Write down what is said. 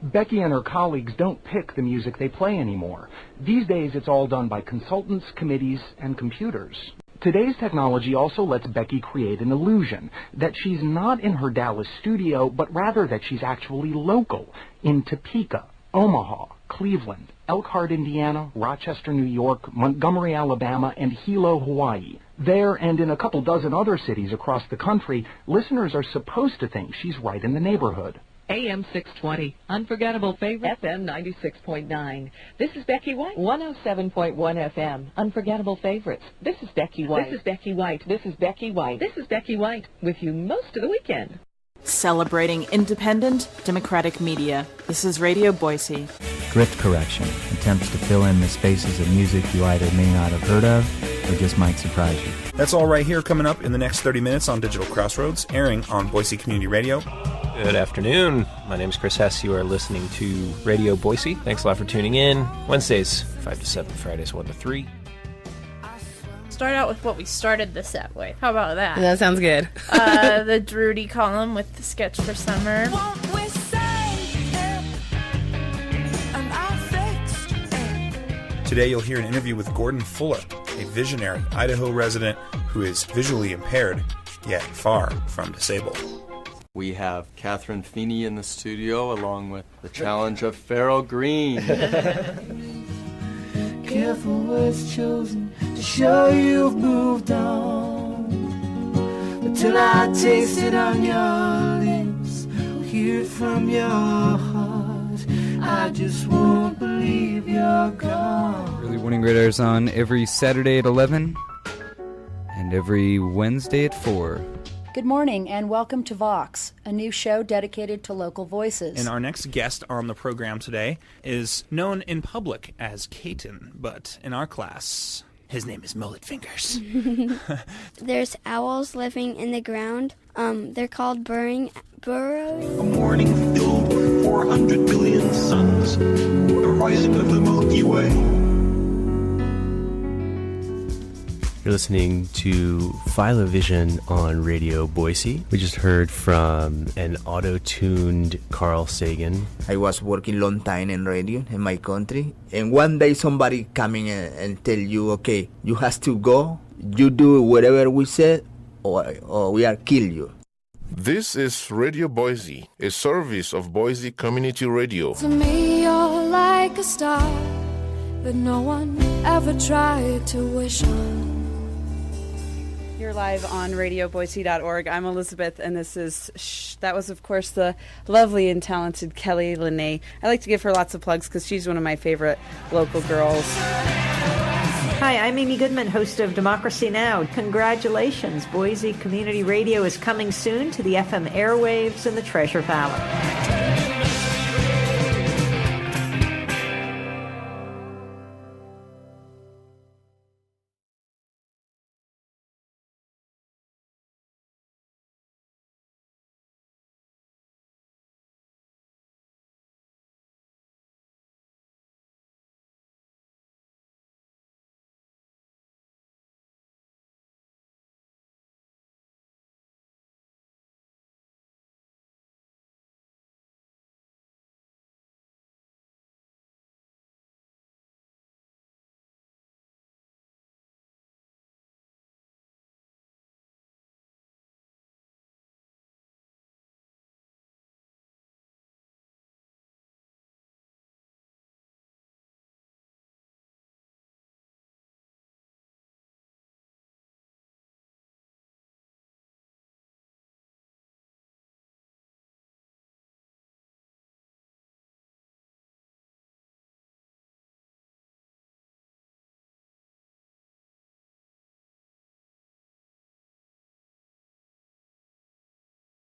Becky and her colleagues don't pick the music they play anymore. These days, it's all done by consultants, committees, and computers. Today's technology also lets Becky create an illusion that she's not in her Dallas studio, but rather that she's actually local in Topeka, Omaha, Cleveland, Elkhart, Indiana, Rochester, New York, Montgomery, Alabama, and Hilo, Hawaii. There and in a couple dozen other cities across the country, listeners are supposed to think she's right in the neighborhood. AM 620, Unforgettable Favorite, FM 96.9. This is Becky White. 107.1 FM, Unforgettable Favorites. This is Becky White. This is Becky White. This is Becky White. This is Becky White, with you most of the weekend. Celebrating independent, democratic media. This is Radio Boise. Drift correction. Attempts to fill in the spaces of music you either may not have heard of or just might surprise you. That's all right here coming up in the next 30 minutes on Digital Crossroads, airing on Boise Community Radio. Good afternoon. My name is Chris Hess. You are listening to Radio Boise. Thanks a lot for tuning in. Wednesdays, 5 to 7. Fridays, 1 to 3. Start out with what we started the set with. How about that? That sounds good. The Drudy column with the sketch for summer. Today you'll hear an interview with Gordon Fuller, a visionary Idaho resident who is visually impaired, yet far from disabled. We have Catherine Feeney in the studio, along with the challenge of Farrell Green. Careful words chosen to show you've moved on. But till I taste it on your lips, or hear it from your heart, I just won't believe you're gone. Early Morning Radars on every Saturday at 11 and every Wednesday at 4. Good morning and welcome to Vox, a new show dedicated to local voices. And our next guest on the program today is known in public as Caton, but in our class, his name is Mullet Fingers. There's owls living in the ground. They're called burrows. A morning filled with 400 billion suns, the rising of the Milky Way. You're listening to Philovision on Radio Boise. We just heard from an auto-tuned Carl Sagan. I was working long time in radio in my country, and one day somebody coming and tell you, okay, you have to go, you do whatever we said, or we are kill you. This is Radio Boise, a service of Boise Community Radio. To me, you're like a star that no one ever tried to wish on. You're live on radioboise.org. I'm Elizabeth, and this is that was, of course, the lovely and talented Kelly Lene. I like to give her lots of plugs because she's one of my favorite local girls. Hi, I'm Amy Goodman, host of Democracy Now! Congratulations, Boise Community Radio is coming soon to the FM airwaves in the Treasure Valley.